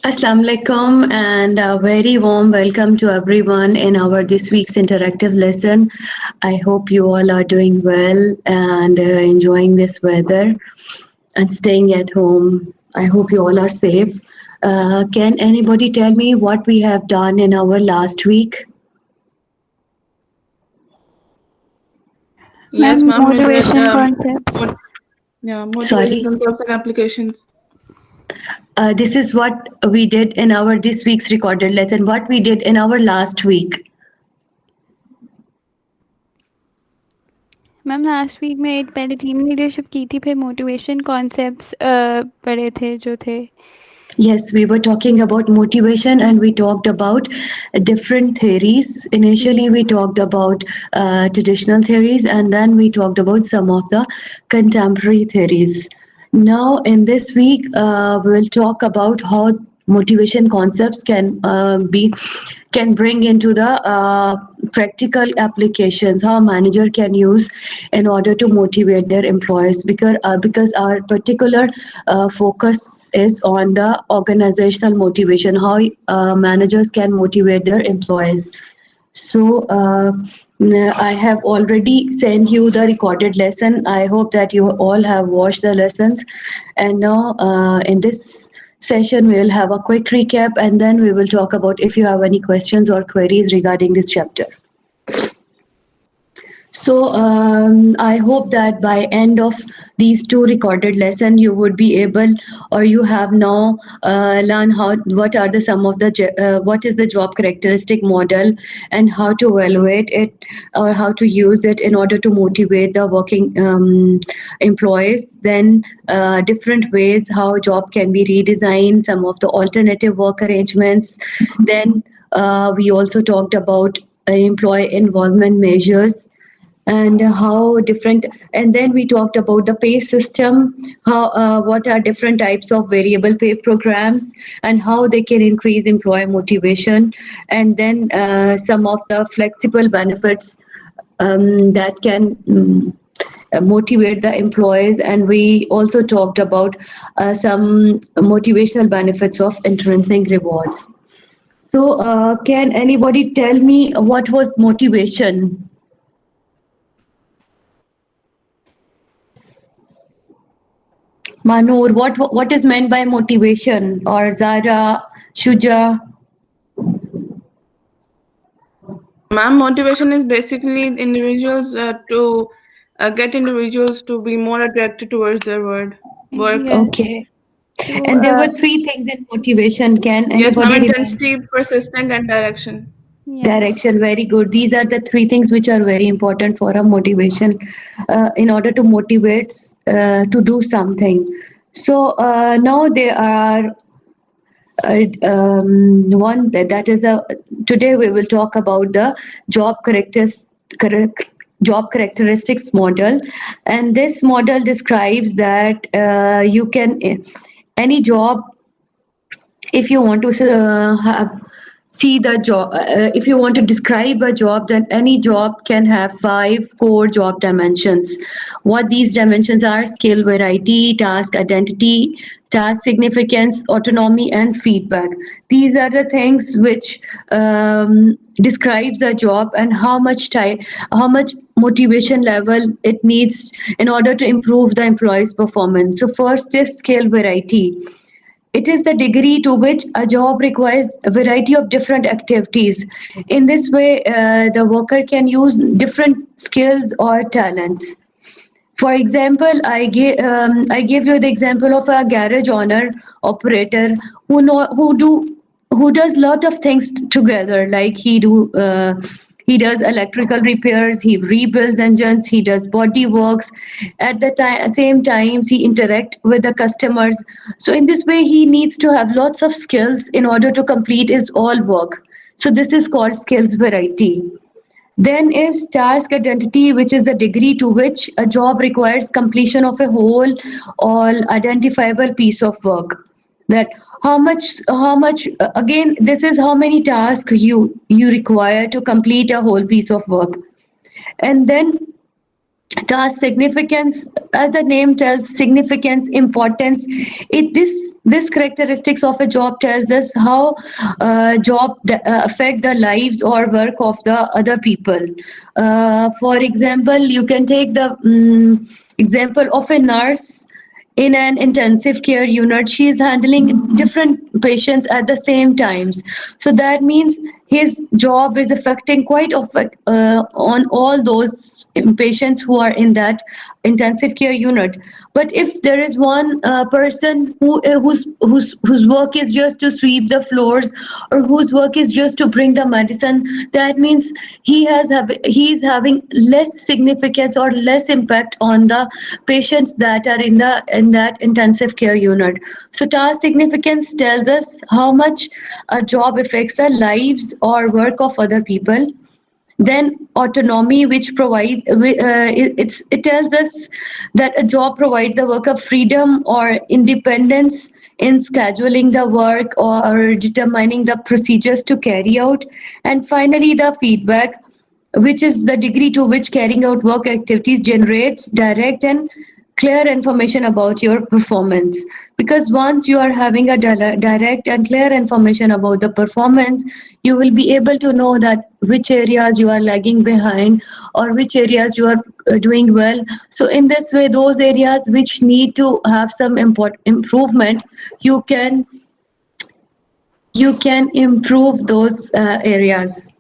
Assalamu alaikum and a very warm welcome to everyone in our this week's interactive lesson. I hope you all are doing well and enjoying this weather and staying at home. I hope you all are safe. Can anybody tell me what we have done in our last week? Yes, Ma'am, ma'am, we did. motivation concepts. Motivation Sorry. concepts and applications. This is what we did in our this week's recorded lesson. What we did in our last week. Ma'am last week में एक पहले team leadership की थी, फिर motivation concepts पढ़े थे जो थे. Yes, we were talking about motivation and we talked about different theories. Initially, we talked about traditional theories and then we talked about some of the contemporary theories. Now, in this week, we will talk about how motivation concepts can bring into the practical applications, how a manager can use in order to motivate their employees, because our particular focus is on the organizational motivation, how managers can motivate their employees. So I have already sent you the recorded lesson. I hope that you all have watched the lessons. And now in this session, we will have a quick recap and then we will talk about if you have any questions or queries regarding this chapter. So I hope that by end of these two recorded lesson, you would be able, or you have now learned what are the some of the what is the job characteristic model and how to evaluate it or how to use it in order to motivate the working employees. Then different ways how job can be redesigned, some of the alternative work arrangements. Then we also talked about employee involvement measures and how different, and then we talked about the pay system, how what are different types of variable pay programs and how they can increase employee motivation, and then some of the flexible benefits that can motivate the employees, and we also talked about some motivational benefits of intrinsic rewards. So can anybody tell me what was motivation? Manur, what is meant by motivation? Or Zara, Shuja? Ma'am, motivation is basically individuals to get individuals to be more attracted towards their work. Yes. Okay. So And there were three things in motivation. Can Yes, ma'am, anybody remember? intensity, persistent, and direction. yes. Direction, very good. These are the three things which are very important for a motivation in order to motivate to do something. So now there are one that is a today we will talk about the job job characteristics model, and this model describes that you can any job, if you want to see the job, if you want to describe a job, then any job can have five core job dimensions. What these dimensions are: skill variety, task identity, task significance, autonomy, and feedback. These are the things which describes a job and how much time, how much motivation level it needs in order to improve the employee's performance. So first is skill variety. It is the degree to which a job requires a variety of different activities. In this way, the worker can use different skills or talents. For example, I gave you the example of a garage owner operator who does lot of things together. Like he does electrical repairs, he rebuilds engines, he does body works. At the same times, he interact with the customers. So in this way, he needs to have lots of skills in order to complete his all work. So this is called skills variety. Then is task identity, which is the degree to which a job requires completion of a whole or identifiable piece of work. That how much again, this is how many tasks you require to complete a whole piece of work. And then Task significance, as the name tells, significance, importance. This characteristics of a job tells us how affect the lives or work of the other people. For example, you can take the example of a nurse in an intensive care unit. She is handling different patients at the same times, so that means his job is affecting quite on all those patients who are in that intensive care unit. But if there is one person whose work is just to sweep the floors, or whose work is just to bring the medicine, that means he is having less significance or less impact on the patients that are in that intensive care unit. So task significance tells us how much a job affects the lives or work of other people. Then autonomy, which it tells us that a job provides the worker freedom or independence in scheduling the work or determining the procedures to carry out. And finally, the feedback, which is the degree to which carrying out work activities generates direct and clear information about your performance. Because once you are having a direct and clear information about the performance, you will be able to know that which areas you are lagging behind or which areas you are doing well. So in this way, those areas which need to have some improvement, you can improve those areas.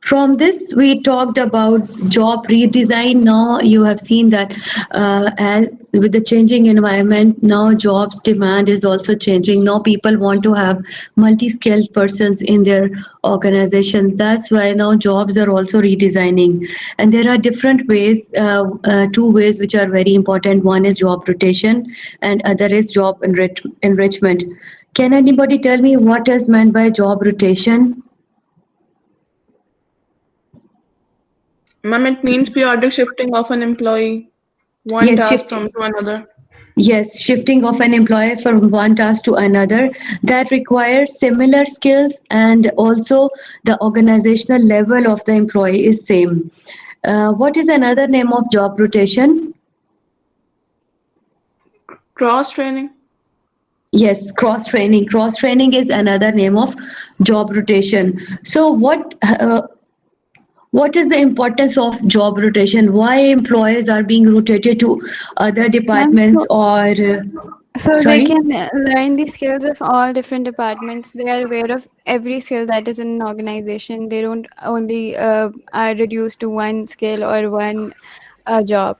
From this, we talked about job redesign. Now you have seen that as with the changing environment, now jobs demand is also changing. Now people want to have multi-skilled persons in their organizations. That's why now jobs are also redesigning. And there are different ways, two ways which are very important. One is job rotation and other is job enrichment. Can anybody tell me what is meant by job rotation? Ma'am, it means periodic shifting of an employee, one Yes, task shift. from to another. Yes, shifting of an employee from one task to another that requires similar skills, and also the organizational level of the employee is same. What is another name of job rotation? Cross training. Yes, cross training. Cross training is another name of job rotation. So what is the importance of job rotation? Why employees are being rotated to other Ma'am, departments or so they sorry? can learn the skills of all different departments. They are aware of every skill that is in an organization. They don't only are reduced to one skill or one job.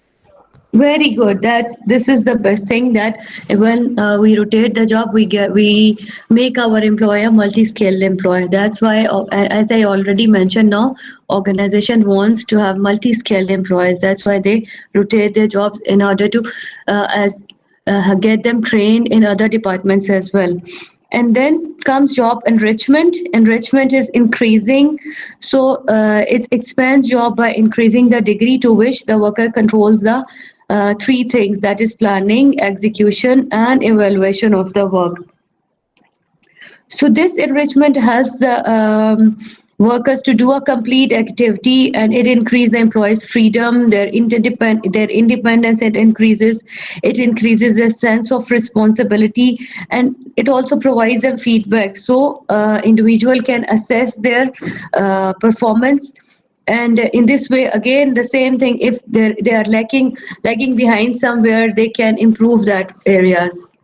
Very good. This is the best thing, that when we rotate the job, we make our employer multi-skilled employer. That's why, as I already mentioned, now organization wants to have multi-skilled employees. That's why they rotate their jobs in order to as get them trained in other departments as well. And then comes job enrichment. Enrichment is increasing, so it expands job by increasing the degree to which the worker controls the three things, that is planning, execution, and evaluation of the work. So this enrichment helps the workers to do a complete activity, and it increases the employees' freedom, their independence. It increases their sense of responsibility, and it also provides them feedback. So individual can assess their performance. And in this way, again, the same thing. If they are lagging behind somewhere, they can improve that areas.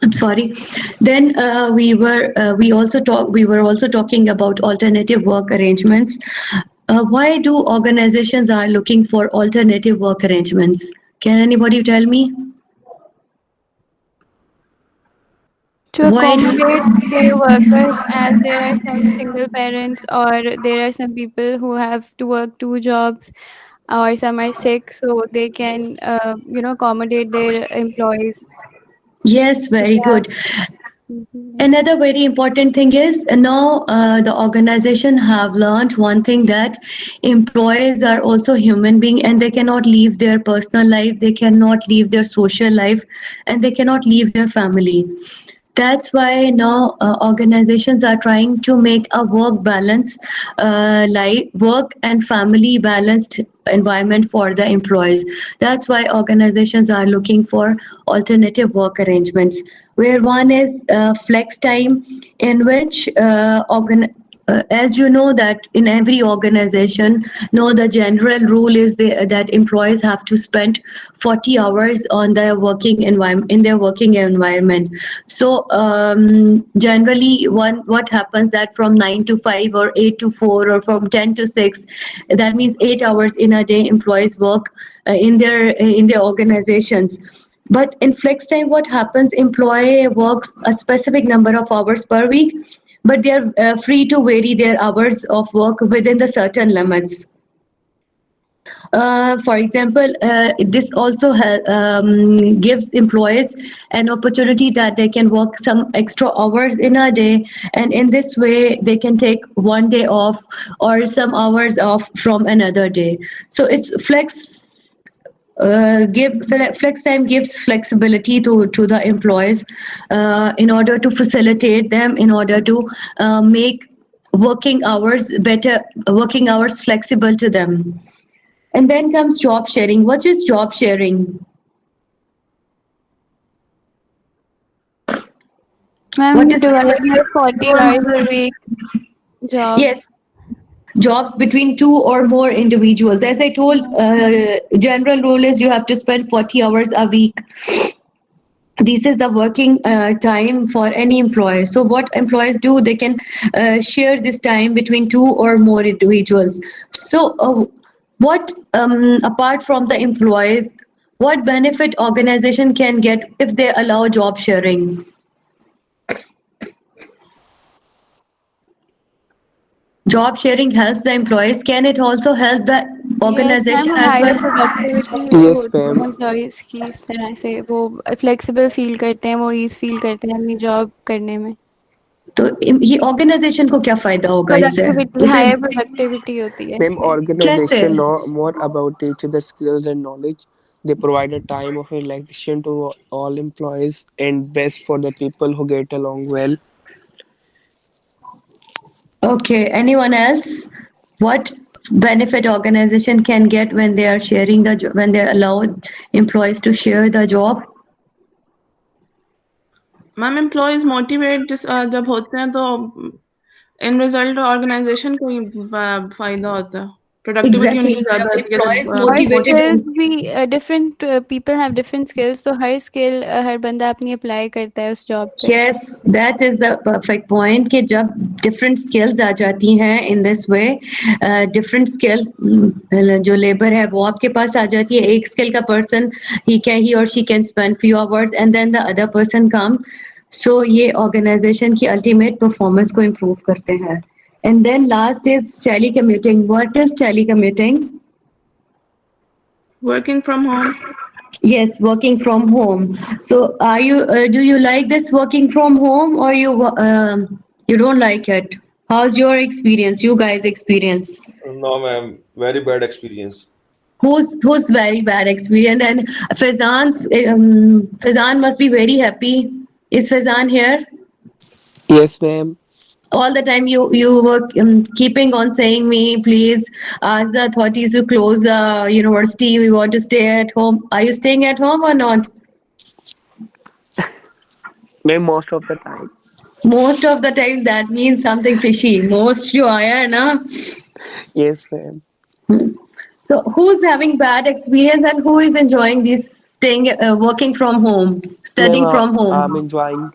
I'm sorry. Then we were also talking about alternative work arrangements. Why do organizations are looking for alternative work arrangements? Can anybody tell me To why? accommodate their workers, as there are some single parents or there are some people who have to work two jobs or some are sick, so they can accommodate their employees. Yes, So very they have. good. Mhm. Another very important thing is now the organization have learned one thing, that employees are also human being, and they cannot leave their personal life, they cannot leave their social life, and they cannot leave their family. That's why now organizations are trying to make a work balance, like work and family balanced environment for the employees. That's why organizations are looking for alternative work arrangements, where one is flex time, in which as you know that in every organization, no, the general rule is that employees have to spend 40 hours on their working environment in their working environment. So generally, one what happens that from 9 to 5 or 8 to 4 or from 10 to 6, that means 8 hours in a day employees work in their organizations. But in flex time, what happens? Employee works a specific number of hours per week, but they are free to vary their hours of work within the certain limits. For example, this also gives employees an opportunity that they can work some extra hours in a day, and in this way, they can take one day off or some hours off from another day. So it's flex time gives flexibility to the employees in order to facilitate them, in order to make working hours flexible to them. And then comes job sharing. What is job sharing? What Ma'am, is dividing the 40 hours a week job. Yes, jobs between two or more individuals. As I told, general rule is you have to spend 40 hours a week. This is the working time for any employer. So what employers do, they can share this time between two or more individuals. So what apart from the employees, what benefit organization can get if they allow job sharing? Job sharing helps the employees. Can it also help the Yes, ma'am, organization as higher well? Productivity Yes, होती है ma'am. Employees की, इस तरह से वो flexible feel करते हैं, वो ईज़ फील करते हैं अपनी जॉब करने में। तो ये ऑर्गेनाइजेशन को क्या फायदा होगा इससे? प्रोडक्टिविटी, वो तो हायर प्रोडक्टिविटी होती है Ma'am, इससे। कैसे? organization know more about each other's skills and knowledge. They provide a time of relaxation to all employees and best for the people who get along well. Okay, anyone else? What benefit organization can get when they are sharing when they allow employees to share the job? Ma'am employees motivate जब होते हैं तो इन result organisation को ही फायदा होता है, productivity Exactly. उनकी ज्यादा जब आती है employees जब और motivated स्किल्स हो, भी different people have different skills, तो हर स्किल हर बंदा अपनी अप्लाई करता है उस जॉब पे। yes, that is the perfect point कि जब different skills आ जाती हैं in this way, different skills जो labor है वो आपके पास आ जाती है, एक skill का person he or she can spend few hours and then the other person come. So ये organization की ultimate performance को improve करते हैं. And then last is telecommuting. What is telecommuting? Working from home. Yes, working from home. So, do you like this working from home, or you don't like it? How's your experience? You guys' experience? No, ma'am, very bad experience. Who's very bad experience? And Fazan must be very happy. Is Fazan here? Yes, ma'am. All the time you were keeping on saying me, please ask the authorities to close the university. We want to stay at home. Are you staying at home or not? Ma'am, most of the time. Most of the time, that means something fishy. Most जो आया है ना. Yes, ma'am. So who's having bad experience and who is enjoying this staying working from home, Ma'am, studying from I'm home? enjoying.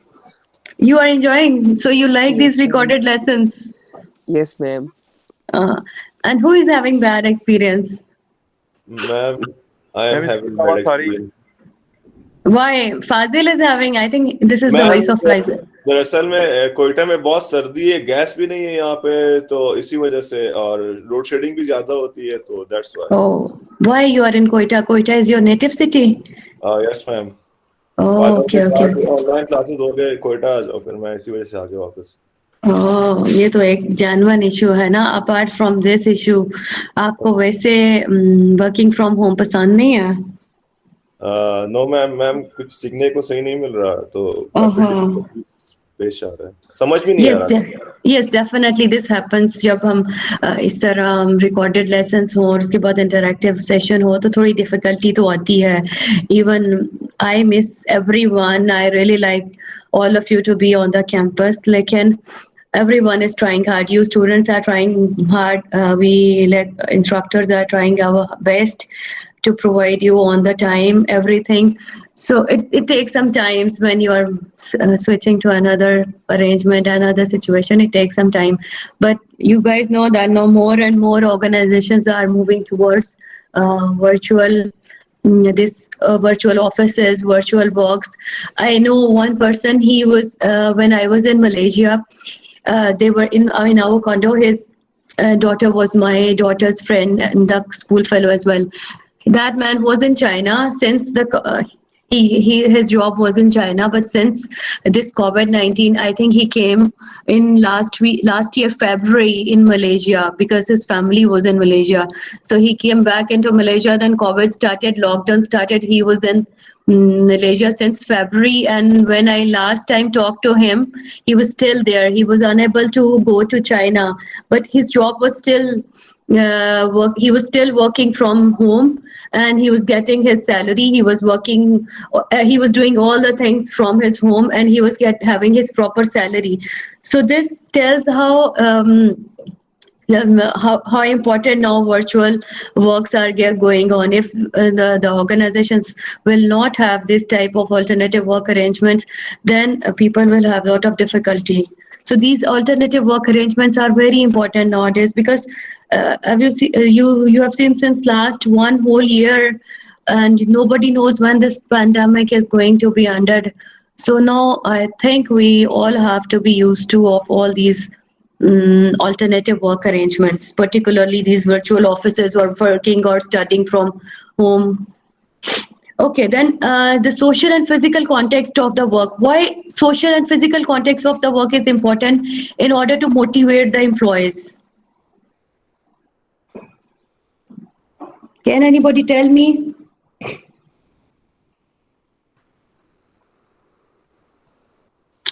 You are enjoying. So you like these Yes, ma'am. recorded lessons. Yes, ma'am. Uh, and who is having bad experience? Ma'am, I am ma'am इसके having अलावा bad सारी experience. Why? Fazil is having. I think this is the ma'am, voice of Fazil. दरअसल में कोयटा में बहुत सर्दी है, gas भी नहीं है यहाँ पे, तो इसी वजह से, और लोड शेडिंग भी ज्यादा होती है, तो that's why. Oh, why you are in Koita? Koita is your native city. Yes ma'am. Oh, father के okay, okay. साथ ऑनलाइन क्लासेस हो गए, कोयटा आ जाओ, फिर मैं इसी वजह से आ गया वापस. ओह, ये तो एक जानवन इशू है ना. अपार्ट फ्रॉम दिस इशू, आपको वैसे वर्किंग फ्रॉम होम पसंद नहीं है? नो मैम, मैम कुछ सीखने को सही नहीं मिल रहा, तो काफी Uh-huh. दिक्कत पेश आ रहा है, समझ भी नहीं आ Yes, रहा। yes, definitely this happens जब हम इस तरह recorded lessons हो और उसके बाद interactive session हो तो थोड़ी difficulty तो आती है. Even I miss everyone. I really like all of you to be on the campus. लेकिन everyone is trying hard. You students are trying hard. We like instructors are trying our best to provide you on the time everything. So it takes some times when you are switching to another arrangement, another situation. It takes some time, but you guys know that now more and more organizations are moving towards virtual, this virtual offices, virtual works. I know one person. He was when I was in Malaysia. They were in our condo. His daughter was my daughter's friend and the school fellow as well. That man was in China since the his job was in China, but since this COVID-19, I think he came in last year February in Malaysia because his family was in Malaysia. So he came back into Malaysia. Then COVID started, lockdown started. He was in Malaysia since February, and when I last time talked to him, he was still there. He was unable to go to China, but his job was still work. He was still working from home, and he was getting his salary. He was working. He was doing all the things from his home, and he was having his proper salary. So this tells how. How important now virtual works are going on. If the organizations will not have this type of alternative work arrangements, then people will have a lot of difficulty. So these alternative work arrangements are very important nowadays because have you you have seen since last one whole year, and nobody knows when this pandemic is going to be ended. So now I think we all have to be used to of all these alternative work arrangements, particularly these virtual offices or working or studying from home. Okay, then the social and physical context of the work. Why social and physical context of the work is important in order to motivate the employees? Can anybody tell me?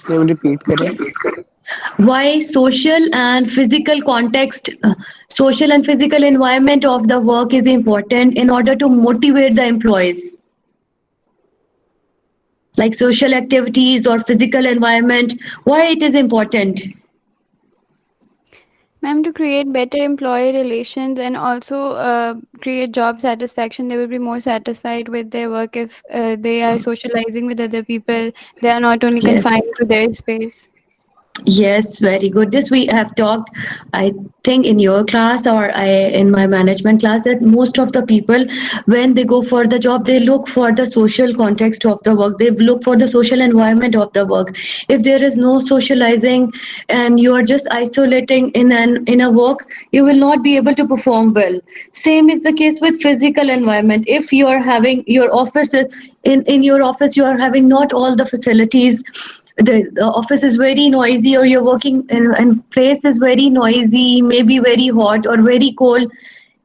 Can you repeat करें? Why social and physical environment of the work is important in order to motivate the employees? Like social activities or physical environment, why it is important? Ma'am, to create better employee relations and also create job satisfaction, they will be more satisfied with their work if they are socializing with other people. They are not only Yes. confined to their space. Yes, very good. This we have talked, I think, in your class or in my management class, that most of the people, when they go for the job, they look for the social context of the work. They look for the social environment of the work. If there is no socializing and you are just isolating in a work, you will not be able to perform well. Same is the case with physical environment. If you are having your offices in your office, you are having not all the facilities, the office is very noisy or you're working and place is very noisy, maybe very hot or very cold.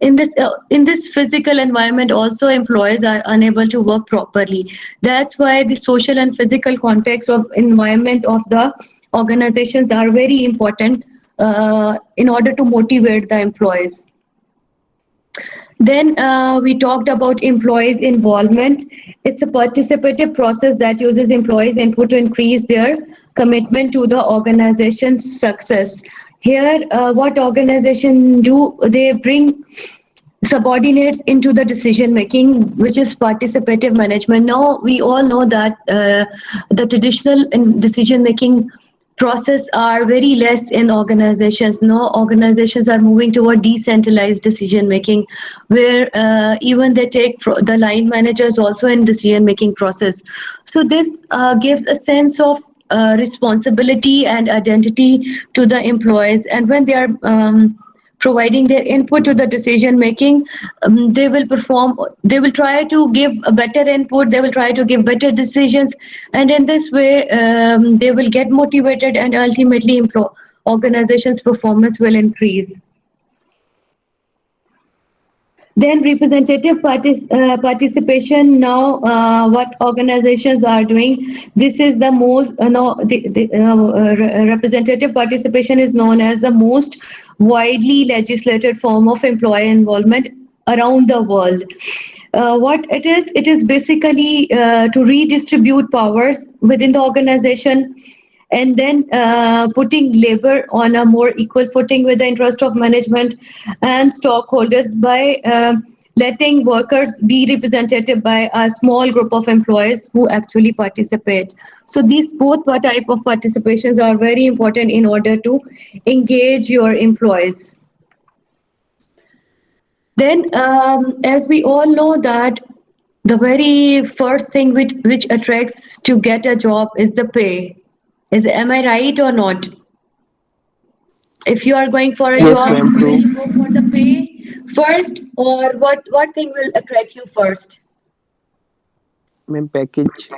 In this physical environment also employees are unable to work properly. That's why the social and physical context of environment of the organizations are very important in order to motivate the employees. Then we talked about employees' involvement. It's a participative process that uses employees' input to increase their commitment to the organization's success. Here, what organization do? They bring subordinates into the decision making, which is participative management. Now we all know that the traditional decision making process are very less in organizations. Now organizations are moving toward decentralized decision making, where even they take the line managers also in decision making process. So this gives a sense of responsibility and identity to the employees, and when they are providing their input to the decision making, they will try to give a better input, they will try to give better decisions, and in this way they will get motivated and ultimately organization's performance will increase. Then representative participation. Now, what organizations are doing? This is the most. No, representative participation is known as the most widely legislated form of employee involvement around the world. What it is basically to redistribute powers within the organization, and then putting labor on a more equal footing with the interest of management and stockholders by letting workers be represented by a small group of employees who actually participate. So these both type of participations are very important in order to engage your employees. Then, as we all know that the very first thing which attracts to get a job is the pay. Am I right or not? If you are going for a Yes, job, ma'am. will True. you go for the pay first, or what thing will attract you first? Ma'am, package.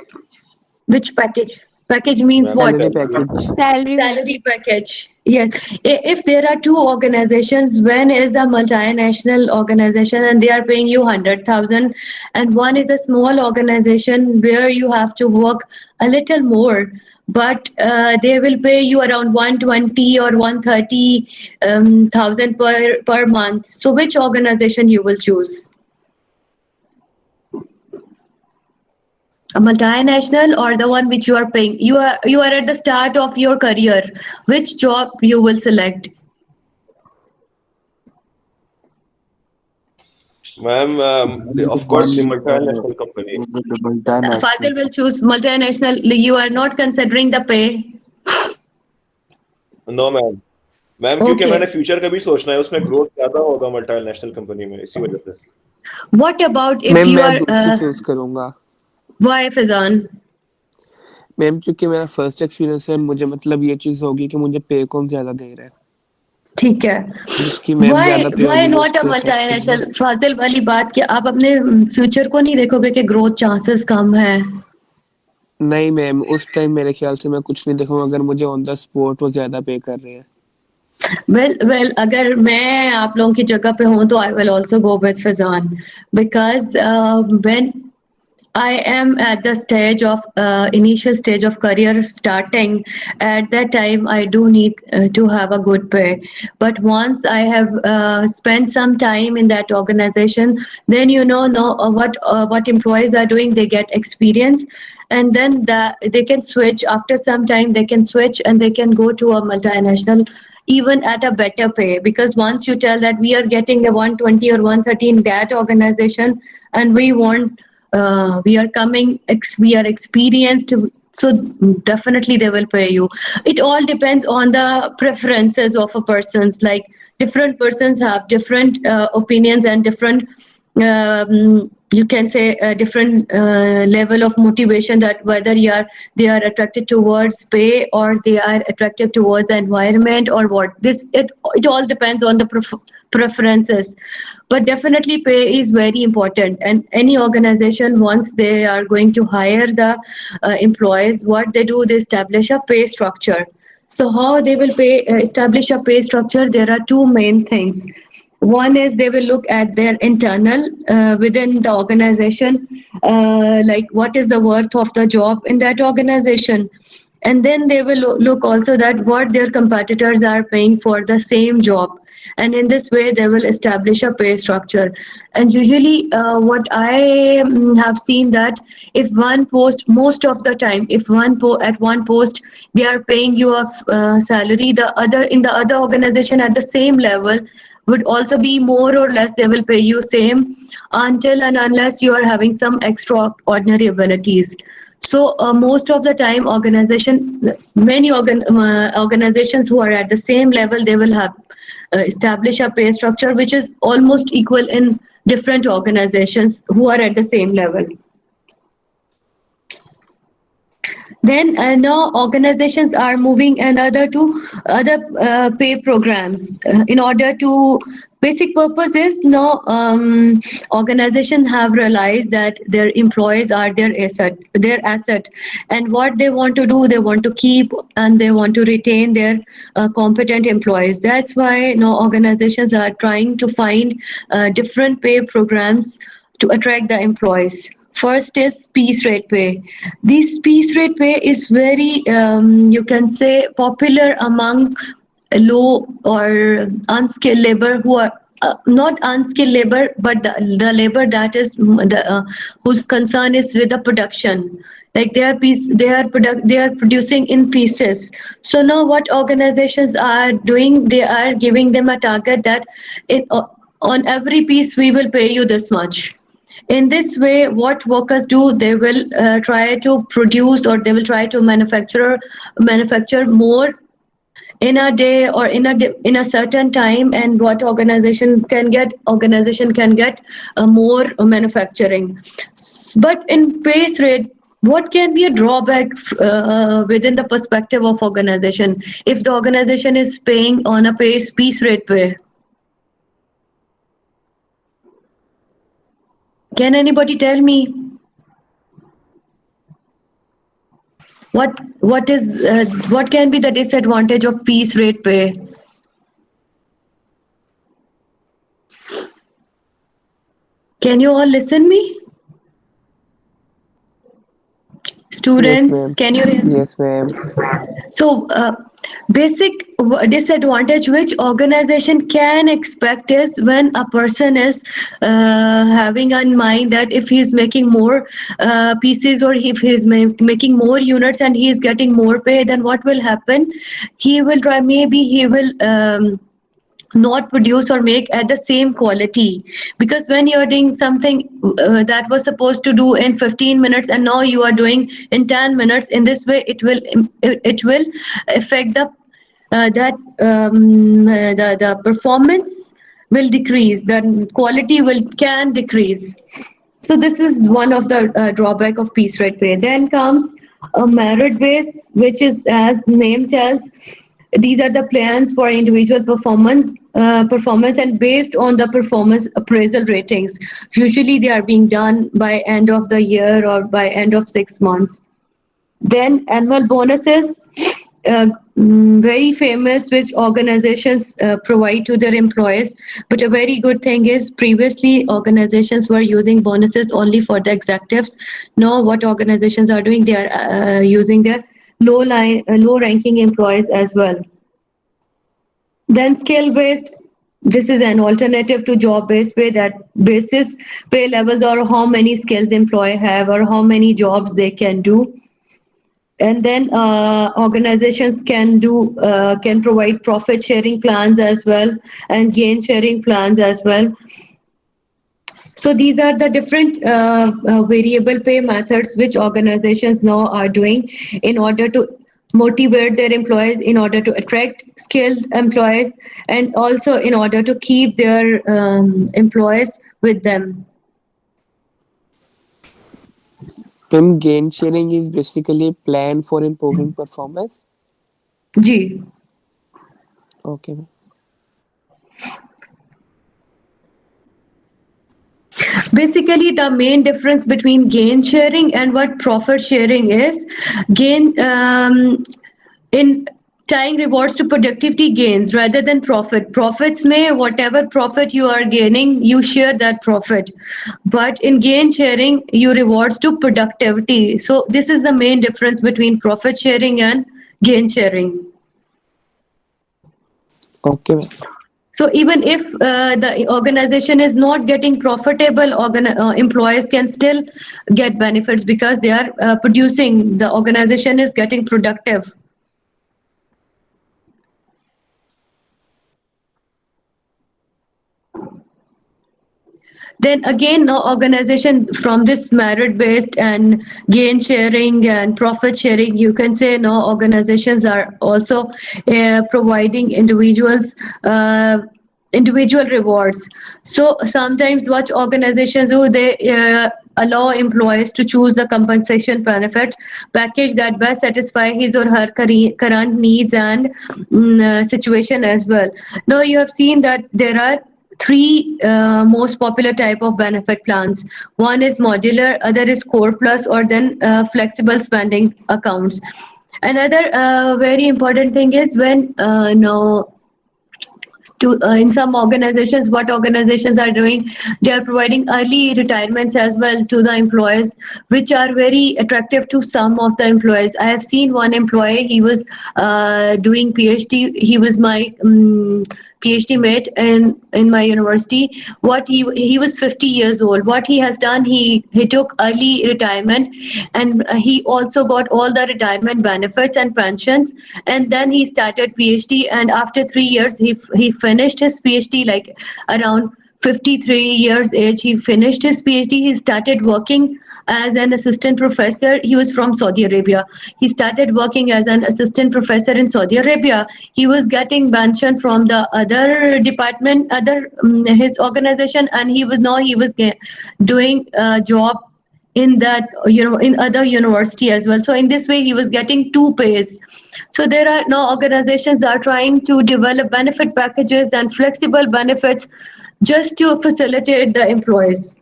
Which package? Package means ma'am what? Salary salary. package. Salary Salary package. Yes. If there are two organizations, one is the multinational organization and they are paying you 100,000, and one is a small organization where you have to work a little more, but they will pay you around 120 or 130 thousand per month. So which organization you will choose? A multinational or the one which you are paying? You are at the start of your career. Which job you will select? Ma'am of course the multinational company. Fazil will choose multinational. You are not considering the pay. No ma'am. Ma'am क्योंकि Okay. मैंने future का भी सोचना है, उसमें growth ज्यादा होगा multinational company में, इसी वजह से। What about if ma'am you मैं are दूसरी चूज करूंगा। why Fazan? मैम क्योंकि मेरा फर्स्ट एक्सपीरियंस है, मुझे मतलब ये चीज होगी कि मुझे पे कौन ज्यादा दे रहा है, ठीक है. जिसकी मैम ज्यादा पे Why होगी मैं not a उसको अट्रैक्ट multinational? करूंगा। फाजिल वाली बात कि आप अपने फ्यूचर को नहीं देखोगे कि ग्रोथ चांसेस कम है. नहीं मैम, उस टाइम मेरे ख्याल से मैं कुछ नहीं देखूंगा अगर मुझे ऑन द स्पॉट वो ज्यादा पे कर रहे हैं। Well, अगर मैं आप लोगों की जगह पे हूँ तो I will also go with Fazan because when I am at the stage of initial stage of career starting. At that time, I do need to have a good pay. But once I have spent some time in that organization, then know what employees are doing. They get experience, and then they can switch. After some time, they can switch and they can go to a multinational even at a better pay, because once you tell that we are getting the 120 or 130 in that organization and we want we are coming we are experienced, so definitely they will pay you. It all depends on the preferences of a person's, like different persons have different opinions and different you can say a different level of motivation, that whether they are attracted towards pay or they are attracted towards the environment or what. It all depends on the preferences, but definitely pay is very important. And any organization, once they are going to hire the employees, what they do, they establish a pay structure. So how they will establish a pay structure? There are two main things. One is they will look at their internal within the organization, like what is the worth of the job in that organization, and then they will look also that what their competitors are paying for the same job, and in this way they will establish a pay structure. And usually what I have seen that if one post, most of the time, if at one post they are paying you a salary, the other in the other organization at the same level would also be more or less, they will pay you same, until and unless you are having some extraordinary abilities. So most of the time many organizations who are at the same level, they will have establish a pay structure which is almost equal in different organizations who are at the same level. Then now organizations are moving another to other pay programs in order to basic purpose is now organization have realized that their employees are their asset, and what they want to do, they want to keep and they want to retain their competent employees. That's why now organizations are trying to find different pay programs to attract the employees. First is piece rate pay. This piece rate pay is very, you can say, popular among low or unskilled labor who are not unskilled labor, but the labor that is whose concern is with the production. Like they are producing in pieces. So now what organizations are doing, they are giving them a target that on every piece we will pay you this much. In this way, what workers do, they will try to produce, or they will try to manufacture more in a day, or in a certain time. And what organization can get more manufacturing. But in base rate, what can be a drawback within the perspective of organization, if the organization is paying on a piece rate pay? Can anybody tell me what can be the disadvantage of piece rate pay? Can you all listen me? Yes, Students, ma'am. can you hear? Yes, ma'am. So, basic disadvantage which organization can expect is when a person is having in mind that if he is making more pieces, or if he is making more units and he is getting more pay, then what will happen? He will try, maybe he will not produce or make at the same quality, because when you're doing something that was supposed to do in 15 minutes and now you are doing in 10 minutes, in this way it will affect the performance will decrease, the quality will can decrease. So this is one of the drawback of piece rate pay. Then comes a merit base, which is, as name tells, these are the plans for individual performance, and based on the performance appraisal ratings. Usually they are being done by end of the year or by end of 6 months. Then annual bonuses, very famous, which organizations provide to their employees. But a very good thing is, previously organizations were using bonuses only for the executives. Now what organizations are doing, they are using their low ranking employees as well. Then skill based, this is an alternative to job based pay, that basis pay levels or how many skills employee have or how many jobs they can do. And then organizations can provide profit sharing plans as well, and gain sharing plans as well. So these are the different variable pay methods which organizations now are doing in order to motivate their employees, in order to attract skilled employees, and also in order to keep their employees with them. Ma'am, gain sharing is basically a plan for improving performance. G. Okay, ma'am. Basically, the main difference between gain sharing and what profit sharing is, gain in tying rewards to productivity gains rather than profit. Profits may, whatever profit you are gaining, you share that profit. But in gain sharing, you rewards to productivity. So this is the main difference between profit sharing and gain sharing. Okay, ma'am. So even if the organization is not getting profitable, employees can still get benefits because they are producing. The organization is getting productive. Then again, no organization from this merit based and gain sharing and profit sharing, you can say no organizations are also providing individual rewards. So sometimes what organizations do, they allow employees to choose the compensation benefit package that best satisfy his or her current needs and situation as well. Now you have seen that there are three most popular type of benefit plans. One is modular, other is core plus, or then flexible spending accounts. Another very important thing is when now to in some organizations, what organizations are doing, they are providing early retirements as well to the employees, which are very attractive to some of the employees. I have seen one employee, he was doing PhD, he was my PhD mate in my university. What he was 50 years old. What he has done, he took early retirement, and he also got all the retirement benefits and pensions, and then he started PhD, and after 3 years he finished his PhD, like around 53 years age. He finished his PhD. He started working as an assistant professor. He was from Saudi Arabia. He started working as an assistant professor in Saudi Arabia. He was getting pension from the other department, other his organization, and he was doing a job in that, in other university as well. So in this way he was getting two pays. So there are now organizations are trying to develop benefit packages and flexible benefits just to facilitate the employees.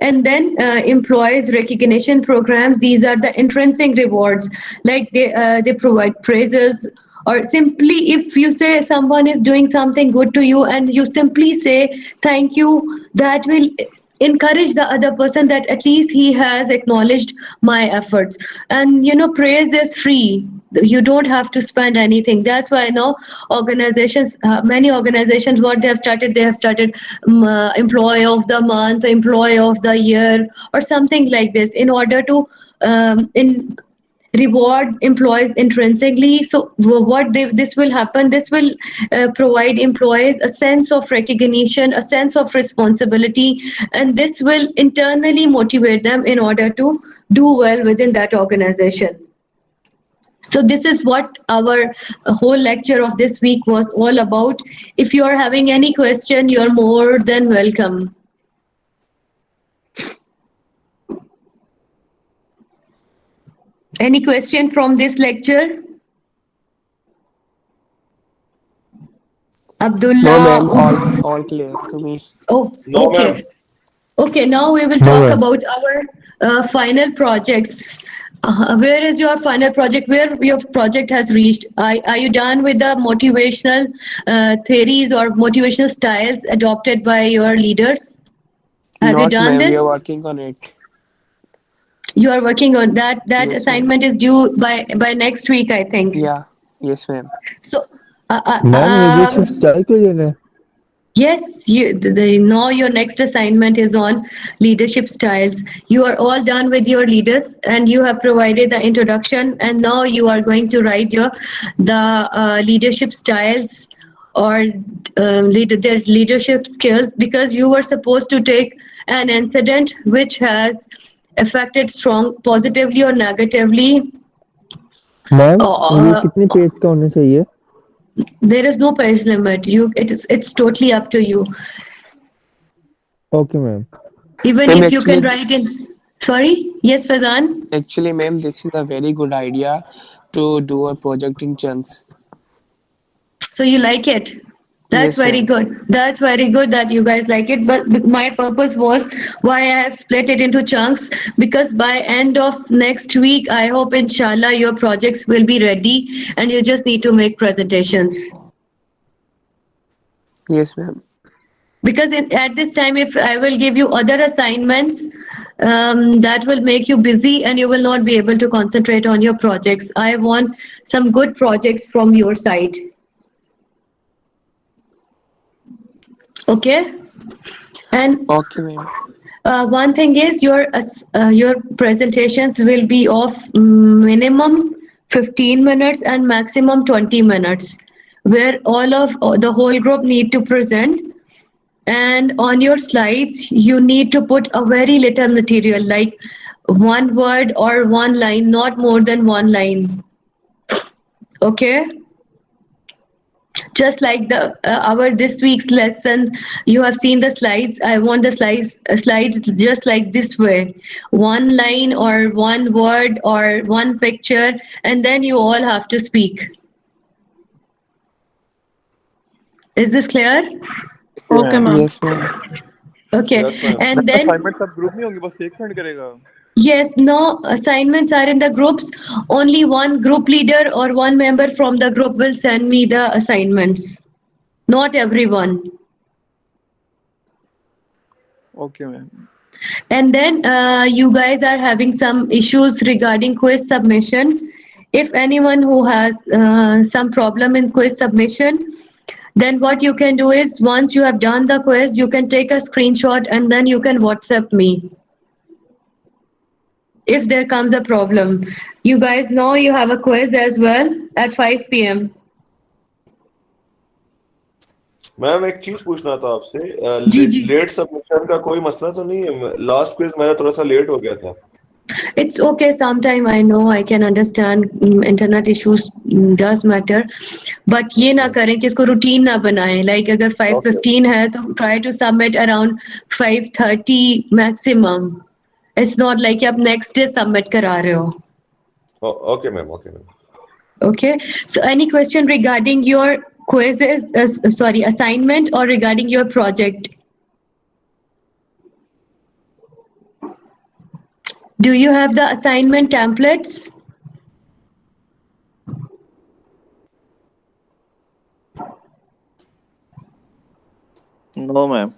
And then employees recognition programs, these are the intrinsic rewards, like they provide praises, or simply if you say someone is doing something good to you and you simply say thank you, that will encourage the other person that at least he has acknowledged my efforts. And praise is free, you don't have to spend anything. That's why now organizations, many organizations, what they have started employee of the month, employee of the year, or something like this, in order to in reward employees intrinsically. So this will happen, this will provide employees a sense of recognition, a sense of responsibility, and this will internally motivate them in order to do well within that organization. So this is what our whole lecture of this week was all about. If you are having any question, you're more than welcome. Any question from this lecture? No, ma'am. Abdullah. All clear to me. Oh, No, ma'am. okay. Okay, now we will No, talk ma'am. about our final projects. Where is your final project? Where your project has reached? Are you done with the motivational theories or motivational styles adopted by your leaders? Have you Not, done ma'am. We are this? working on it. You are working on that. That Yes, ma'am. assignment is due by next week, I think. Yeah. Yes, ma'am. So, ma'am leadership style क्यों देना है? yes, now your next assignment is on leadership styles. You are all done with your leaders and you have provided the introduction, and now you are going to write the leadership styles or their leadership skills, because you were supposed to take an incident which has affected strong positively or negatively. Ma'am ये Uh, कितने page का होना चाहिए? there is no page limit. It's totally up to you. Okay, ma'am. Even Ma'am, if you can write in. Sorry? Yes, Fazan? actually, ma'am, this is a very good idea to do a project in chunks. So you like it? That's Yes, very ma'am. good. That's very good that you guys like it. But my purpose was why I have split it into chunks, because by end of next week, I hope inshallah your projects will be ready and you just need to make presentations. Yes, ma'am. Because at this time, if I will give you other assignments, that will make you busy and you will not be able to concentrate on your projects. I want some good projects from your side. Okay? And Okay, ma'am. one thing is your presentations will be of minimum 15 minutes and maximum 20 minutes, where the whole group need to present. And on your slides, you need to put a very little material, like one word or one line, not more than one line. Okay? Just like the our this week's lesson, you have seen the slides. I want the slides just like this way, one line or one word or one picture, and then you all have to speak. Is this clear? Okay, ma'am ma'am. Yes, ma'am. Okay. Yes, ma'am. And then assignment सब group में होंगे बस एक send करेगा yes, no assignments are in the groups. Only one group leader or one member from the group will send me the assignments. Not everyone. Okay ma'am And then you guys are having some issues regarding quiz submission. If anyone who has some problem in quiz submission, then what you can do is once you have done the quiz, you can take a screenshot and then you can WhatsApp me if there comes a problem. You guys know you have a quiz as well at 5 p.m. Ma'am एक चीज पूछना था आपसे, जी जी. Late submission का कोई मसला तो नहीं है? लास्ट क्विज मेरा थोड़ा सा लेट हो गया था. It's okay. Sometime I know I can understand internet issues does matter, but ये ना करें कि इसको routine ना बनाएं. Like अगर ओके 5:15 है तो try to submit around 5:30 maximum. It's not like कि आप next day submit करा रहे हो. Okay ma'am, okay ma'am. Okay. So any question regarding your quizzes, sorry, assignment or regarding your project? Do you have the assignment templates? No ma'am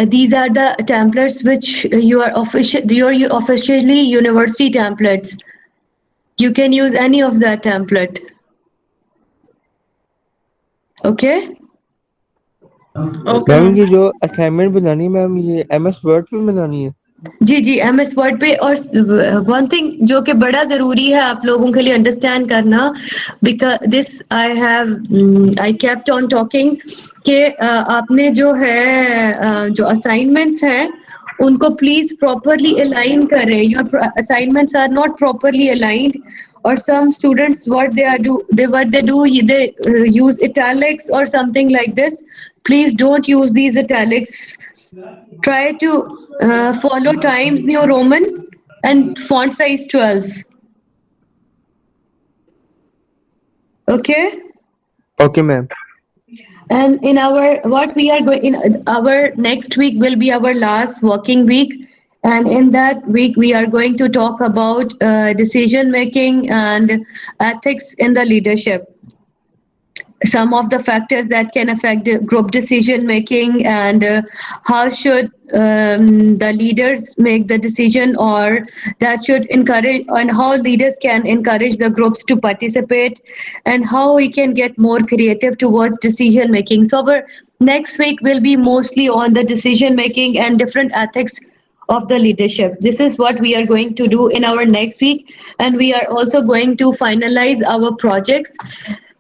These are the templates which you are your officially university templates. You can use any of that template. Okay. Okay, ma'am ma'am. ये जो assignment बनानी है ma'am ये MS word पे बनानी है? जी जी MS word पे. और वन थिंग जो कि बड़ा ज़रूरी है आप लोगों के लिए अंडरस्टैंड करना, because this I kept on talking कि आपने जो है जो असाइनमेंट्स हैं उनको प्लीज प्रॉपरली अलाइन करें. Your assignments are not properly aligned, or some students what they do they use italics or something like this. Please don't use these italics. Try to follow Times New Roman and font size 12. Okay. Okay ma'am. And in our what we are going in our next week will be our last working week, and in that week we are going to talk about decision making and ethics in the leadership, some of the factors that can affect the group decision making, and how should the leaders make the decision, or that should encourage, and how leaders can encourage the groups to participate, and how we can get more creative towards decision making. So our next week will be mostly on the decision making and different ethics of the leadership. This is what we are going to do in our next week, and we are also going to finalize our projects.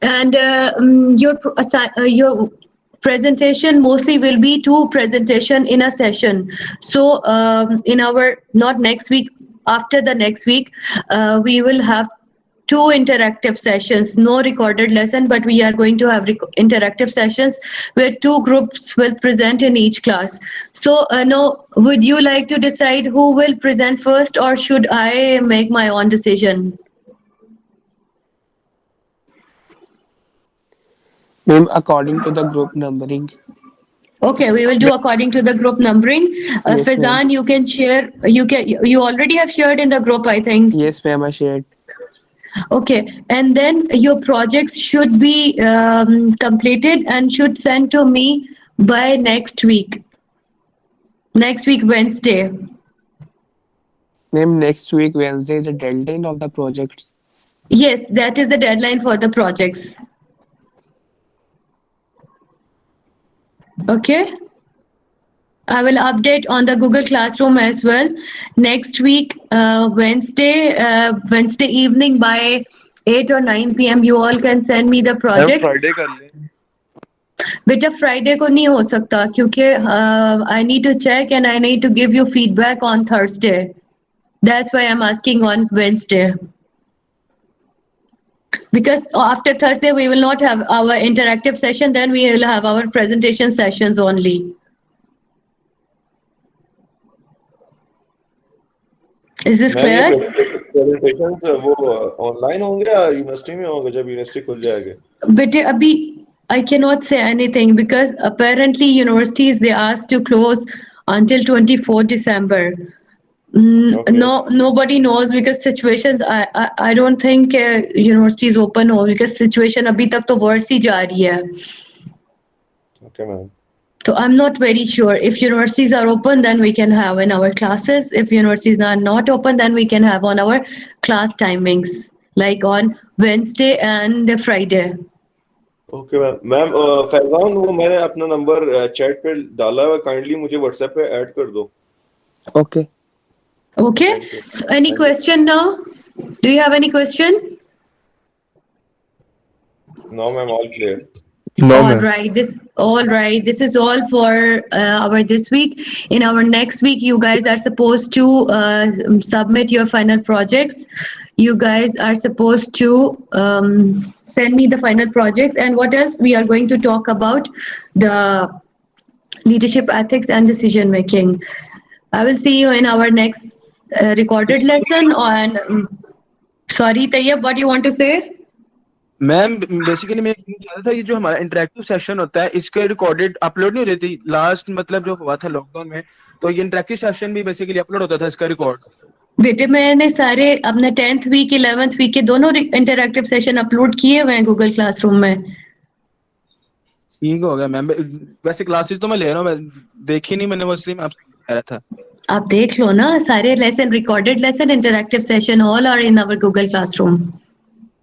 And your presentation mostly will be two presentation in a session. So in our not next week, after the next week, we will have two interactive sessions, no recorded lesson, but we are going to have interactive sessions where two groups will present in each class. So now, would you like to decide who will present first, or should I make my own decision? Ma'am, according to the group numbering. Okay, we will do according to the group numbering. Yes, ma'am. Fizan, you can share. You already have shared in the group, I think. Yes, ma'am, I shared. Okay, and then your projects should be completed and should send to me by next week. Next week, Wednesday. Ma'am, next week, Wednesday, the deadline of the projects. Yes, that is the deadline for the projects. Okay. I will update on the Google Classroom as well. Next week, Wednesday evening by 8 or 9 p.m. You all can send me the ma'am projects. Friday कर लें बेटा Friday को नहीं हो सकता क्योंकि I need to check and I need to give you feedback on Thursday. That's why I'm asking on Wednesday. Because after Thursday we will not have our interactive session, then we will have our presentation sessions only. Is this ma'am ये clear? Presentation वो online होंगे या university में होंगे जब university खुल जाएगी? But abhi, I cannot say anything because apparently universities they asked to close until 24 December. Okay. No, nobody knows because situations. I don't think universities open हो because situation अभी तक तो worse ही जा रही है. Okay, ma'am. So I'm not very sure. If universities are open, then we can have in our classes. If universities are not open, then we can have on our class timings, like on Wednesday and Friday. Okay ma'am ma'am Faizan वो मैंने अपना number chat पे डाला है kindly मुझे WhatsApp पे add कर दो Okay. Okay. Thank you So any thank you question now? Do you have any question? No ma'am all clear No, All ma'am. right. This is all for our this week. In our next week, you guys are supposed to submit your final projects. You guys are supposed to send me the final projects. And what else? We are going to talk about the leadership ethics and decision making. I will see you in our next recorded lesson on. Sorry, Tayyab, what do you want to say? Ma'am basically मैं ये चाह रहा था ये जो हमारा interactive session होता है इसके रिकॉर्डेड अपलोड नहीं हो रही थी लास्ट मतलब जो हुआ था लॉकडाउन में तो ये इंटरेक्टिव सेशन भी बेसिकली अपलोड होता था इसका रिकॉर्ड बेटे मैंने सारे अपने 10th वीक 11th वीक के दोनों इंटरैक्टिव सेशन अपलोड किए हुए हैं गूगल क्लासरूम में. ठीक हो गया मैम वैसे क्लासेस तो मैं ले रहा हूँ मैं देखी नहीं मैंने वो इसलिए मैं आपसे कह रहा था आप देख लो ना सारे lesson recorded lesson interactive session all are in our Google classroom.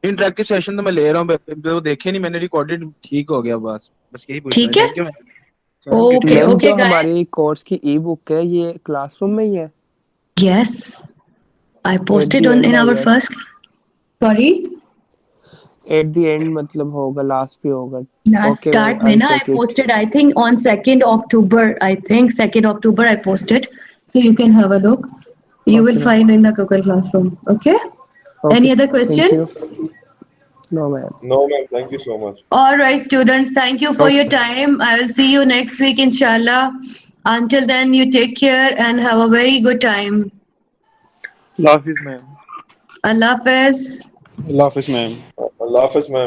Interactive session तो मैं ले रहा हूँ वो देखे नहीं मैंने रिकॉर्डेड ठीक हो गया बस बस यही पूछना है ठीक है. Thank you ma'am okay ma'am okay जो गाइस. हमारी कोर्स की ई बुक है ये क्लासरूम में ही है yes I at posted the on and in I our guess first. Sorry at the end मतलब होगा लास्ट पे होगा last okay ma'am start I में विल ना I check it posted I think on 2nd October. I think 2nd October I posted, so you can have a look. You will okay ma'am find in the Google Classroom. Okay. Okay Any other thank question? You no ma'am no ma'am thank you so much All right, students, thank you for your time. I will see you next week, inshallah. Until then, you take care and have a very good time. Allah Hafiz ma'am Allah Hafiz. Allah Hafiz, ma'am. Allah Hafiz ma'am